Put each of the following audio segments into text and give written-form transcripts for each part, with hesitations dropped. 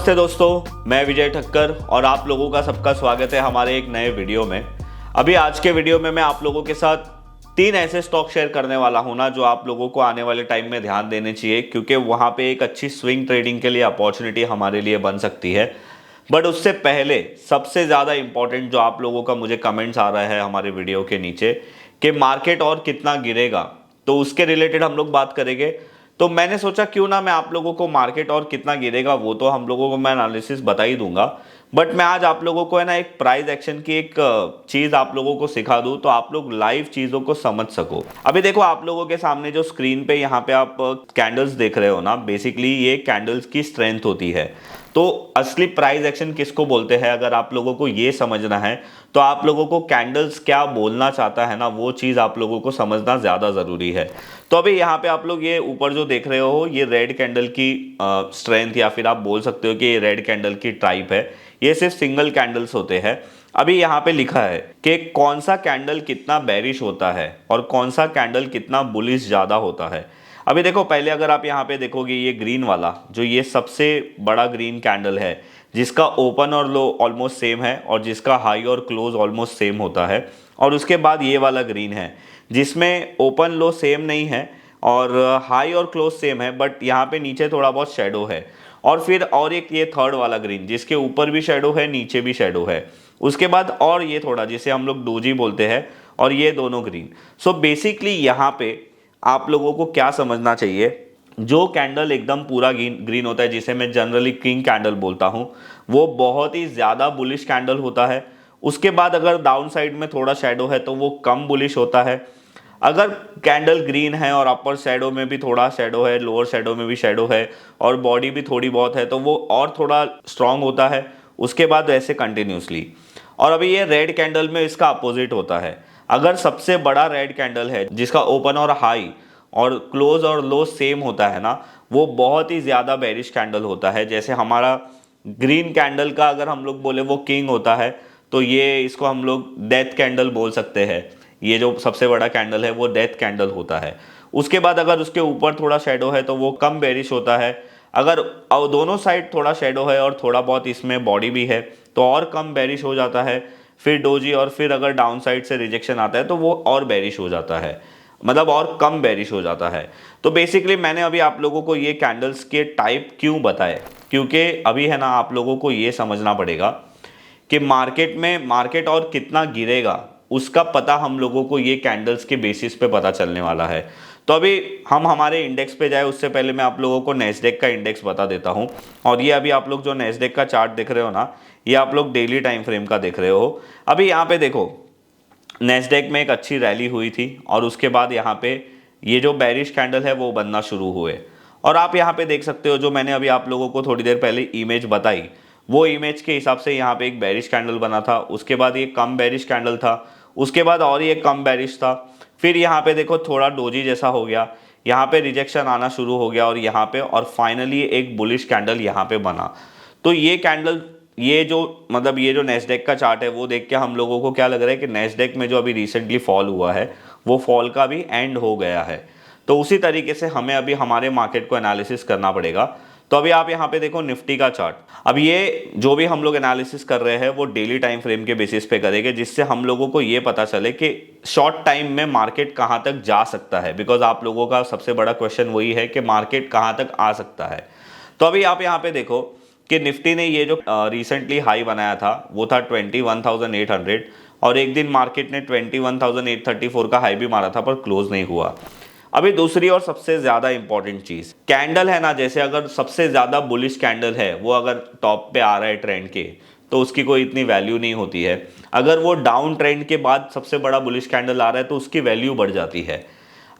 नमस्ते दोस्तों, मैं विजय ठक्कर और आप लोगों का सबका स्वागत है हमारे एक नए वीडियो में। अभी आज के वीडियो में मैं आप लोगों के साथ 3 ऐसे स्टॉक शेयर करने वाला हूं ना जो आप लोगों को आने वाले टाइम में ध्यान देने चाहिए, क्योंकि वहां पे एक अच्छी स्विंग ट्रेडिंग के लिए अपॉर्चुनिटी हमारे लिए बन सकती है। बट उससे पहले सबसे ज़्यादा इंपॉर्टेंट जो आप लोगों का मुझे कमेंट्स आ रहा है हमारे वीडियो के नीचे कि मार्केट और कितना गिरेगा, तो उसके रिलेटेड हम लोग बात करेंगे। तो मैंने सोचा क्यों ना मैं आप लोगों को मार्केट और कितना गिरेगा वो तो हम लोगों को मैं एनालिसिस बता ही दूंगा, बट मैं आज आप लोगों को है ना एक प्राइस एक्शन की एक चीज़ आप लोगों को सिखा दूं तो आप लोग लाइव चीज़ों को समझ सको। अभी देखो आप लोगों के सामने जो स्क्रीन पे यहाँ पे आप कैंडल्स देख रहे हो ना, बेसिकली ये कैंडल्स की स्ट्रेंथ होती है। तो असली प्राइस एक्शन किसको बोलते हैं, अगर आप लोगों को ये समझना है तो आप लोगों को कैंडल्स क्या बोलना चाहता है ना वो चीज़ आप लोगों को समझना ज़्यादा ज़रूरी है। तो अभी यहाँ पे आप लोग ये ऊपर जो देख रहे हो ये रेड कैंडल की स्ट्रेंथ या फिर आप बोल सकते हो कि ये रेड कैंडल की टाइप है। ये सिर्फ सिंगल कैंडल्स होते हैं। अभी यहाँ पे लिखा है कि कौन सा कैंडल कितना बेरिश होता है और कौन सा कैंडल कितना बुलिश ज़्यादा होता है। अभी देखो पहले अगर आप यहाँ पे देखोगे ये ग्रीन वाला जो ये सबसे बड़ा ग्रीन कैंडल है जिसका ओपन और लो ऑलमोस्ट सेम है और जिसका हाई और क्लोज ऑलमोस्ट सेम होता है, और उसके बाद ये वाला ग्रीन है जिसमें ओपन लो सेम नहीं है और हाई और क्लोज सेम है, बट यहाँ पे नीचे थोड़ा बहुत शेडो है। और फिर और एक ये थर्ड वाला ग्रीन जिसके ऊपर भी शेडो है नीचे भी शेडो है। उसके बाद और ये थोड़ा जिसे हम लोग डोजी बोलते हैं और ये दोनों ग्रीन। सो बेसिकली यहाँ पे आप लोगों को क्या समझना चाहिए, जो कैंडल एकदम पूरा ग्रीन होता है जिसे मैं जनरली किंग कैंडल बोलता हूँ वो बहुत ही ज़्यादा बुलिश कैंडल होता है। उसके बाद अगर डाउन साइड में थोड़ा शेडो है तो वो कम बुलिश होता है। अगर कैंडल ग्रीन है और अपर शेडो में भी थोड़ा शेडो है, लोअर शेडो में भी शेडो है और बॉडी भी थोड़ी बहुत है तो वो और थोड़ा स्ट्रांग होता है। उसके बाद ऐसे कंटिन्यूसली। और अभी ये रेड कैंडल में इसका अपोजिट होता है। अगर सबसे बड़ा रेड कैंडल है जिसका ओपन और हाई और क्लोज और लो सेम होता है ना, वो बहुत ही ज़्यादा बेरिश कैंडल होता है। जैसे हमारा ग्रीन कैंडल का अगर हम लोग बोले वो किंग होता है तो ये इसको हम लोग डेथ कैंडल बोल सकते हैं। ये जो सबसे बड़ा कैंडल है वो डेथ कैंडल होता है। उसके बाद अगर उसके ऊपर थोड़ा शेडो है तो वो कम बेरिश होता है। अगर दोनों साइड थोड़ा शेडो है और थोड़ा बहुत इसमें बॉडी भी है तो और कम बेरिश हो जाता है। फिर डोजी और फिर अगर डाउन साइड से रिजेक्शन आता है तो वो और बेरिश हो जाता है, मतलब और कम बेरिश हो जाता है। तो बेसिकली मैंने अभी आप लोगों को ये कैंडल्स के टाइप क्यों बताए, क्योंकि अभी है ना आप लोगों को ये समझना पड़ेगा कि मार्केट और कितना गिरेगा उसका पता हम लोगों को ये कैंडल्स के बेसिस पे पता चलने वाला है। तो अभी हम हमारे इंडेक्स पे जाए उससे पहले मैं आप लोगों को नैस्डैक का इंडेक्स बता देता हूँ। और ये अभी आप लोग जो नैस्डैक का चार्ट देख रहे हो ना, ये आप लोग डेली टाइम फ्रेम का देख रहे हो। अभी यहाँ पे देखो नैस्डैक में एक अच्छी रैली हुई थी और उसके बाद यहाँ पे ये जो बेरिश कैंडल है वो बनना शुरू हुए। और आप यहाँ पे देख सकते हो जो मैंने अभी आप लोगों को थोड़ी देर पहले इमेज बताई वो इमेज के हिसाब से यहाँ पे एक बेरिश कैंडल बना था। उसके बाद ये कम बेरिश कैंडल था, उसके बाद और ये कम बेरिश था। फिर यहाँ पे देखो थोड़ा डोजी जैसा हो गया, यहाँ पे रिजेक्शन आना शुरू हो गया और यहाँ पे और फाइनली एक बुलिश कैंडल यहाँ पे बना। तो ये कैंडल ये जो नैस्डैक का चार्ट है वो देख के हम लोगों को क्या लग रहा है कि नैस्डैक में जो अभी रिसेंटली फॉल हुआ है वो फॉल का भी एंड हो गया है। तो उसी तरीके से हमें अभी हमारे मार्केट को एनालिसिस करना पड़ेगा। तो अभी आप यहाँ पे देखो निफ्टी का चार्ट। अब ये जो भी हम लोग एनालिसिस कर रहे हैं वो डेली टाइम फ्रेम के बेसिस पे करेंगे, जिससे हम लोगों को ये पता चले कि शॉर्ट टाइम में मार्केट कहाँ तक जा सकता है। बिकॉज आप लोगों का सबसे बड़ा क्वेश्चन वही है कि मार्केट कहाँ तक आ सकता है। तो अभी आप यहाँ पे देखो कि निफ्टी ने ये जो रिसेंटली हाई बनाया था वो था 21,800 और एक दिन मार्केट ने 21,834 का हाई भी मारा था पर क्लोज नहीं हुआ। अभी दूसरी और सबसे ज़्यादा इंपॉर्टेंट चीज़ कैंडल है ना, जैसे अगर सबसे ज़्यादा बुलिश कैंडल है वो अगर टॉप पे आ रहा है ट्रेंड के तो उसकी कोई इतनी वैल्यू नहीं होती है। अगर वो डाउन ट्रेंड के बाद सबसे बड़ा बुलिश कैंडल आ रहा है तो उसकी वैल्यू बढ़ जाती है।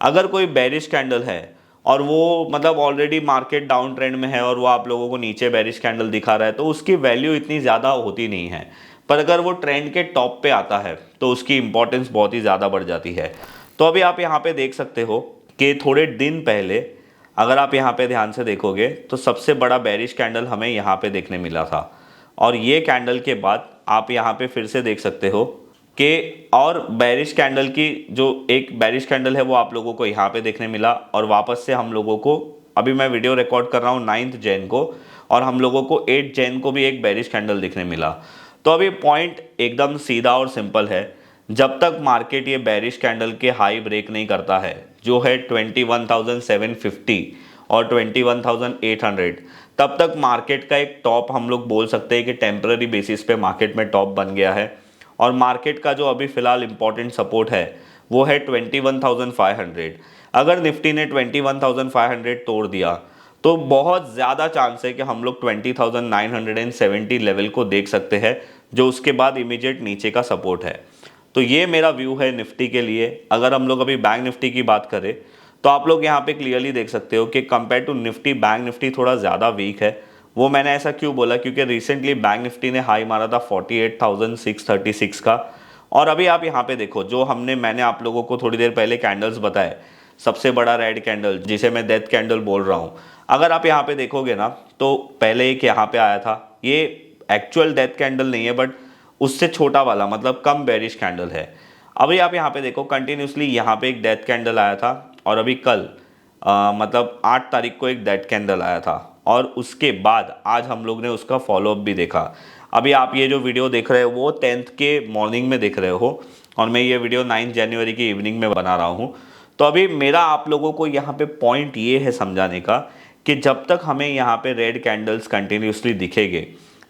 अगर कोई बेरिश कैंडल है और वो मतलब ऑलरेडी मार्केट डाउन ट्रेंड में है और वो आप लोगों को नीचे बेरिश कैंडल दिखा रहा है तो उसकी वैल्यू इतनी ज़्यादा होती नहीं है। पर अगर वो ट्रेंड के टॉप पे आता है तो उसकी इंपॉर्टेंस बहुत ही ज़्यादा बढ़ जाती है। तो अभी आप यहाँ पे देख सकते हो कि थोड़े दिन पहले अगर आप यहाँ पे ध्यान से देखोगे तो सबसे बड़ा बेरिश कैंडल हमें यहाँ पे देखने मिला था। और ये कैंडल के बाद आप यहाँ पे फिर से देख सकते हो कि और बेरिश कैंडल की जो एक बेरिश कैंडल है वो आप लोगों को यहाँ पे देखने मिला। और वापस से हम लोगों को अभी मैं वीडियो रिकॉर्ड कर रहा हूँ 9 जैन को और हम लोगों को 8 जैन को भी एक बेरिश कैंडल दिखने मिला। तो अभी पॉइंट एकदम सीधा और सिंपल है, जब तक मार्केट ये बेरिश कैंडल के हाई ब्रेक नहीं करता है जो है 21,750 और 21,800, तब तक मार्केट का एक टॉप हम लोग बोल सकते हैं कि टेम्पररी बेसिस पे मार्केट में टॉप बन गया है। और मार्केट का जो अभी फिलहाल इंपॉर्टेंट सपोर्ट है वो है 21,500। अगर निफ्टी ने 21,500 तोड़ दिया तो बहुत ज़्यादा चांस है कि हम लोग 20,970 लेवल को देख सकते हैं, जो उसके बाद इमीडिएट नीचे का सपोर्ट है। तो ये मेरा व्यू है निफ्टी के लिए। अगर हम लोग अभी बैंक निफ्टी की बात करें तो आप लोग यहाँ पे क्लियरली देख सकते हो कि compare to Nifty bank Nifty थोड़ा ज़्यादा वीक है। वो मैंने ऐसा क्यों बोला, क्योंकि रिसेंटली बैंक निफ्टी ने हाई मारा था 48,636 का। और अभी आप यहाँ पे देखो, जो मैंने आप लोगों को थोड़ी देर पहले कैंडल्स बताए, सबसे बड़ा रेड कैंडल जिसे मैं डेथ कैंडल बोल रहा हूँ, अगर आप यहाँ पे देखोगे ना तो पहले एक यहाँ पे आया था, ये एक्चुअल डेथ कैंडल नहीं है बट उससे छोटा वाला, मतलब कम बेरिश कैंडल है। अभी आप यहाँ पे देखो कंटिन्यूसली यहाँ पे एक डेथ कैंडल आया था और अभी कल मतलब 8 तारीख को एक डेथ कैंडल आया था और उसके बाद आज हम लोग ने उसका फॉलोअप भी देखा। अभी आप ये जो वीडियो देख रहे हो वो 10th के मॉर्निंग में देख रहे हो और मैं ये वीडियो 9 जनवरी की इवनिंग में बना रहा हूँ। तो अभी मेरा आप लोगों को यहाँ पे पॉइंट ये है समझाने का कि जब तक हमें यहाँ पे रेड कैंडल्स कंटिन्यूसली दिखेंगे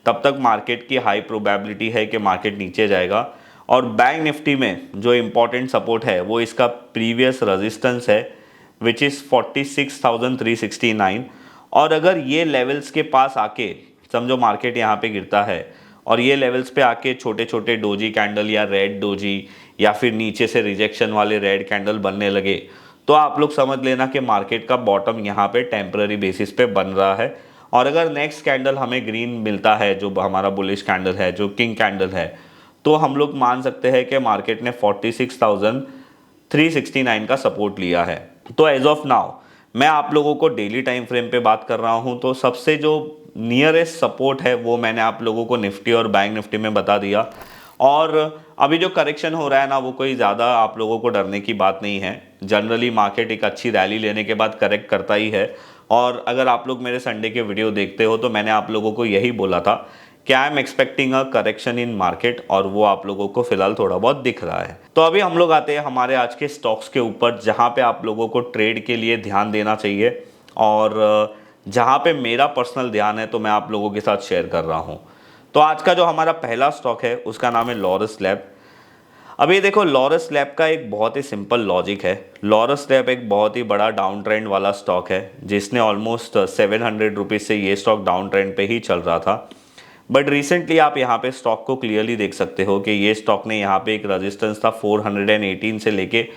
तब तक मार्केट की हाई प्रोबेबिलिटी है कि मार्केट नीचे जाएगा। और बैंक निफ्टी में जो इम्पोर्टेंट सपोर्ट है वो इसका प्रीवियस रेजिस्टेंस है विच इज़ 46,369। और अगर ये लेवल्स के पास आके समझो मार्केट यहाँ पे गिरता है और ये लेवल्स पे आके छोटे छोटे डोजी कैंडल या रेड डोजी या फिर नीचे से रिजेक्शन वाले रेड कैंडल बनने लगे, तो आप लोग समझ लेना कि मार्केट का बॉटम यहाँ पे टेम्पररी बेसिस पे बन रहा है। और अगर नेक्स्ट कैंडल हमें ग्रीन मिलता है, जो हमारा बुलिश कैंडल है, जो किंग कैंडल है, तो हम लोग मान सकते हैं कि मार्केट ने 46,369 का सपोर्ट लिया है। तो एज ऑफ नाउ मैं आप लोगों को डेली टाइम फ्रेम पे बात कर रहा हूँ, तो सबसे जो नियरेस्ट सपोर्ट है वो मैंने आप लोगों को निफ्टी और बैंक निफ्टी में बता दिया। और अभी जो करेक्शन हो रहा है ना, वो कोई ज़्यादा आप लोगों को डरने की बात नहीं है। जनरली मार्केट एक अच्छी रैली लेने के बाद करेक्ट करता ही है। और अगर आप लोग मेरे संडे के वीडियो देखते हो तो मैंने आप लोगों को यही बोला था कि I am expecting a correction in market, और वो आप लोगों को फिलहाल थोड़ा बहुत दिख रहा है। तो अभी हम लोग आते हैं हमारे आज के स्टॉक्स के ऊपर, जहाँ पे आप लोगों को ट्रेड के लिए ध्यान देना चाहिए और जहाँ पे मेरा पर्सनल ध्यान है तो मैं आप लोगों के साथ शेयर कर रहा हूँ। तो आज का जो हमारा पहला स्टॉक है उसका नाम है लॉरस लैब। अब ये देखो, लॉरस लैब का एक बहुत ही सिंपल लॉजिक है। लॉरस लैब एक बहुत ही बड़ा डाउन ट्रेंड वाला स्टॉक है जिसने ऑलमोस्ट 700 रुपीज़ से ये स्टॉक डाउन ट्रेंड पे ही चल रहा था। बट रिसेंटली आप यहाँ पे स्टॉक को क्लियरली देख सकते हो कि ये स्टॉक ने यहाँ पे एक रेजिस्टेंस था 418 से लेके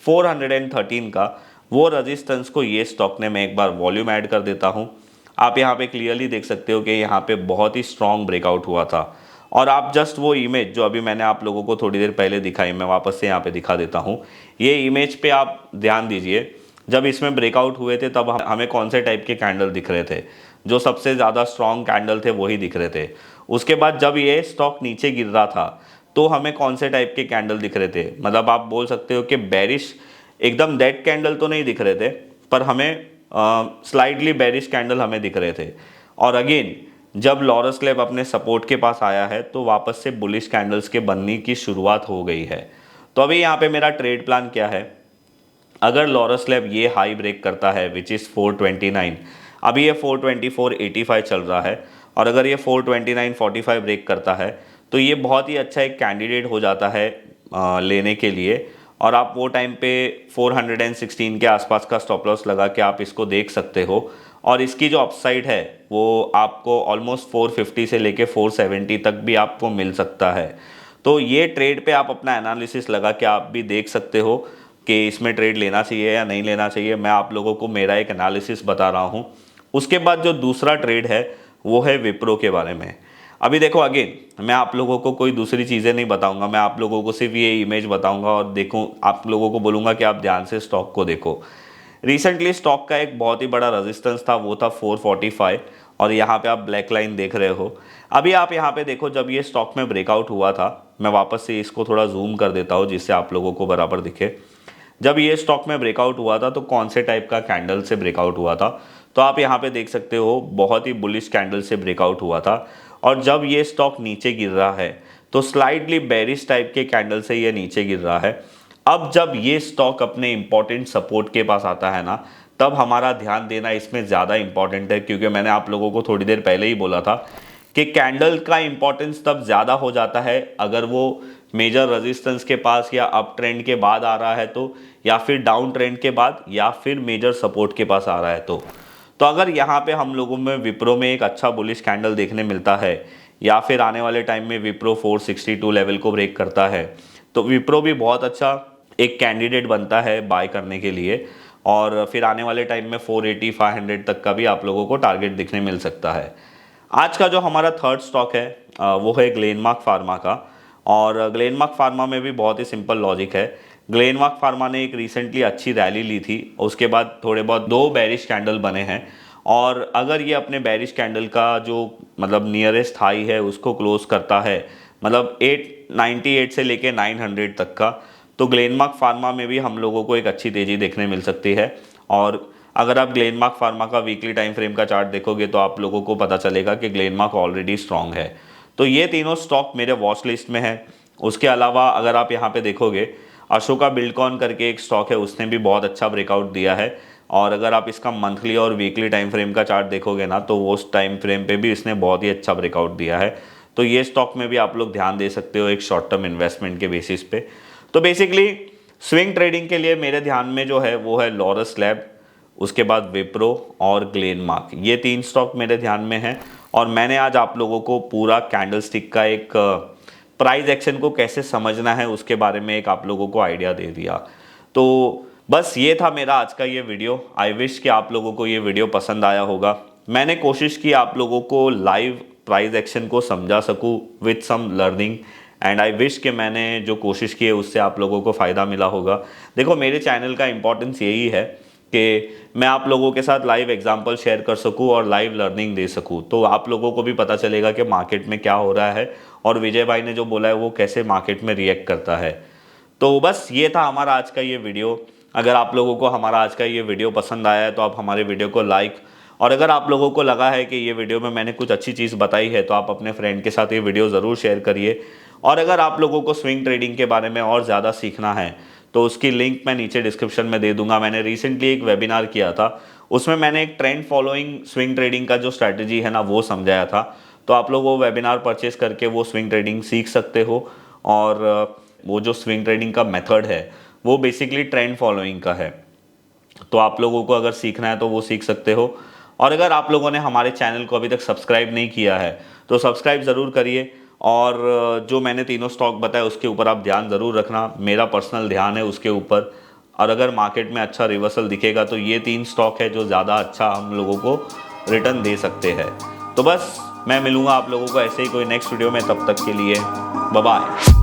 413 का, वो रेजिस्टेंस को ये स्टॉक ने, मैं एक बार वॉल्यूम ऐड कर देता हूँ, आप यहाँ पे क्लियरली देख सकते हो कि यहाँ पे बहुत ही स्ट्रॉन्ग ब्रेकआउट हुआ था। और आप जस्ट वो इमेज जो अभी मैंने आप लोगों को थोड़ी देर पहले दिखाई, मैं वापस से यहाँ पे दिखा देता हूँ। ये इमेज पे आप ध्यान दीजिए, जब इसमें ब्रेकआउट हुए थे तब हमें कौन से टाइप के कैंडल दिख रहे थे, जो सबसे ज़्यादा स्ट्रॉन्ग कैंडल थे वही दिख रहे थे। उसके बाद जब ये स्टॉक नीचे गिर रहा था तो हमें कौन से टाइप के कैंडल दिख रहे थे, मतलब आप बोल सकते हो कि बेरिश एकदम डेड कैंडल तो नहीं दिख रहे थे, पर हमें स्लाइडली बेरिश कैंडल हमें दिख रहे थे। और अगेन जब लॉरस लैब अपने सपोर्ट के पास आया है तो वापस से बुलिश कैंडल्स के बनने की शुरुआत हो गई है। तो अभी यहाँ पे मेरा ट्रेड प्लान क्या है, अगर लॉरस लैब ये हाई ब्रेक करता है विच इज़ 429, अभी ये 424.85 चल रहा है, और अगर ये 429.45 ब्रेक करता है तो ये बहुत ही अच्छा एक कैंडिडेट हो जाता है लेने के लिए। और आप वो टाइम पे 416 के आसपास का स्टॉप लॉस लगा के आप इसको देख सकते हो। और इसकी जो अपसाइड है वो आपको ऑलमोस्ट 450 से लेके 470 तक भी आपको मिल सकता है। तो ये ट्रेड पे आप अपना एनालिसिस लगा के आप भी देख सकते हो कि इसमें ट्रेड लेना चाहिए या नहीं लेना चाहिए। मैं आप लोगों को मेरा एक एनालिसिस बता रहा हूँ। उसके बाद जो दूसरा ट्रेड है वो है विप्रो के बारे में। अभी देखो, अगेन मैं आप लोगों को कोई दूसरी चीज़ें नहीं बताऊंगा, मैं आप लोगों को सिर्फ ये इमेज बताऊंगा और देखो, आप लोगों को बोलूँगा कि आप ध्यान से स्टॉक को देखो। रिसेंटली स्टॉक का एक बहुत ही बड़ा रेजिस्टेंस था, वो था 445, और यहाँ पे आप ब्लैक लाइन देख रहे हो। अभी आप यहाँ पे देखो, जब ये स्टॉक में ब्रेकआउट हुआ था, मैं वापस से इसको थोड़ा जूम कर देता हूँ जिससे आप लोगों को बराबर दिखे। जब ये स्टॉक में ब्रेकआउट हुआ था तो कौन से टाइप का कैंडल से ब्रेकआउट हुआ था, तो आप यहाँ पे देख सकते हो बहुत ही बुलिश कैंडल से ब्रेकआउट हुआ था, और जब ये स्टॉक नीचे गिर रहा है तो स्लाइटली बेरिश टाइप के कैंडल से ये नीचे गिर रहा है। अब जब ये स्टॉक अपने इंपॉर्टेंट सपोर्ट के पास आता है ना, तब हमारा ध्यान देना इसमें ज़्यादा इंपॉर्टेंट है, क्योंकि मैंने आप लोगों को थोड़ी देर पहले ही बोला था कि कैंडल का इंपॉर्टेंस तब ज़्यादा हो जाता है अगर वो मेजर रेजिस्टेंस के पास या अप ट्रेंड के बाद आ रहा है तो, या फिर डाउन ट्रेंड के बाद, या फिर मेजर सपोर्ट के पास आ रहा है तो अगर यहाँ पे हम लोगों में विप्रो में एक अच्छा बुलिश कैंडल देखने मिलता है, या फिर आने वाले टाइम में विप्रो 462 लेवल को ब्रेक करता है, तो विप्रो भी बहुत अच्छा एक कैंडिडेट बनता है बाय करने के लिए, और फिर आने वाले टाइम में 480 500 तक का भी आप लोगों को टारगेट दिखने मिल सकता है। आज का जो हमारा थर्ड स्टॉक है वो है ग्लेनमार्क फार्मा का, और ग्लेनमार्क फार्मा में भी बहुत ही सिंपल लॉजिक है। ग्लेनमार्क फार्मा ने एक रिसेंटली अच्छी रैली ली थी, उसके बाद थोड़े बहुत 2 बेरिश कैंडल बने हैं, और अगर ये अपने बेरिश कैंडल का जो मतलब नियरेस्ट हाई है उसको क्लोज करता है, मतलब 898 से लेके 900 तक का, तो ग्लेनमार्क फार्मा में भी हम लोगों को एक अच्छी तेज़ी देखने मिल सकती है। और अगर आप ग्लेनमार्क फार्मा का वीकली टाइम फ्रेम का चार्ट देखोगे तो आप लोगों को पता चलेगा कि ग्लेनमार्क ऑलरेडी स्ट्रांग है। तो ये तीनों स्टॉक मेरे वॉच लिस्ट में है। उसके अलावा अगर आप यहाँ पे देखोगे, अशोका बिल्डकॉन करके एक स्टॉक है, उसने भी बहुत अच्छा ब्रेकआउट दिया है, और अगर आप इसका मंथली और वीकली टाइम फ्रेम का चार्ट देखोगे ना, तो वो उस टाइम फ्रेम पे भी इसने बहुत ही अच्छा ब्रेकआउट दिया है। तो ये स्टॉक में भी आप लोग ध्यान दे सकते हो एक शॉर्ट टर्म इन्वेस्टमेंट के बेसिस पे। तो बेसिकली स्विंग ट्रेडिंग के लिए मेरे ध्यान में जो है वो है लॉरस लैब, उसके बाद विप्रो और ग्लेनमार्क, ये 3 स्टॉक मेरे ध्यान में हैं। और मैंने आज आप लोगों को पूरा कैंडलस्टिक का एक प्राइस एक्शन को कैसे समझना है उसके बारे में एक आप लोगों को आइडिया दे दिया। तो बस ये था मेरा आज का ये वीडियो। आई विश कि आप लोगों को ये वीडियो पसंद आया होगा। मैंने कोशिश की आप लोगों को लाइव प्राइस एक्शन को समझा सकूं with some learning, and I wish कि मैंने जो कोशिश की है उससे आप लोगों को फ़ायदा मिला होगा। देखो, मेरे चैनल का इंपॉर्टेंस यही है कि मैं आप लोगों के साथ लाइव एग्जांपल शेयर कर सकूं और लाइव लर्निंग दे सकूं, तो आप लोगों को भी पता चलेगा कि मार्केट में क्या हो रहा है और विजय भाई ने जो बोला है वो कैसे मार्केट में रिएक्ट करता है। तो बस ये था हमारा आज का ये वीडियो। अगर आप लोगों को हमारा आज का ये वीडियो पसंद आया है तो आप हमारे वीडियो को लाइक, और अगर आप लोगों को लगा है कि ये वीडियो में मैंने कुछ अच्छी चीज़ बताई है तो आप अपने फ्रेंड के साथ ये वीडियो ज़रूर शेयर करिए। और अगर आप लोगों को स्विंग ट्रेडिंग के बारे में और ज़्यादा सीखना है तो उसकी लिंक मैं नीचे डिस्क्रिप्शन में दे दूंगा। मैंने रिसेंटली एक वेबिनार किया था, उसमें मैंने एक ट्रेंड फॉलोइंग स्विंग ट्रेडिंग का जो स्ट्रैटेजी है ना वो समझाया था। तो आप लोग वो वेबिनार परचेस करके वो स्विंग ट्रेडिंग सीख सकते हो। और वो जो स्विंग ट्रेडिंग का मेथड है वो बेसिकली ट्रेंड फॉलोइंग का है, तो आप लोगों को अगर सीखना है तो वो सीख सकते हो। और अगर आप लोगों ने हमारे चैनल को अभी तक सब्सक्राइब नहीं किया है तो सब्सक्राइब ज़रूर करिए, और जो मैंने तीनों स्टॉक बताए उसके ऊपर आप ध्यान ज़रूर रखना, मेरा पर्सनल ध्यान है उसके ऊपर। और अगर मार्केट में अच्छा रिवर्सल दिखेगा तो ये 3 स्टॉक है जो ज़्यादा अच्छा हम लोगों को रिटर्न दे सकते हैं। तो बस मैं मिलूँगा आप लोगों को ऐसे ही कोई नेक्स्ट वीडियो में, तब तक के लिए बाय बाय।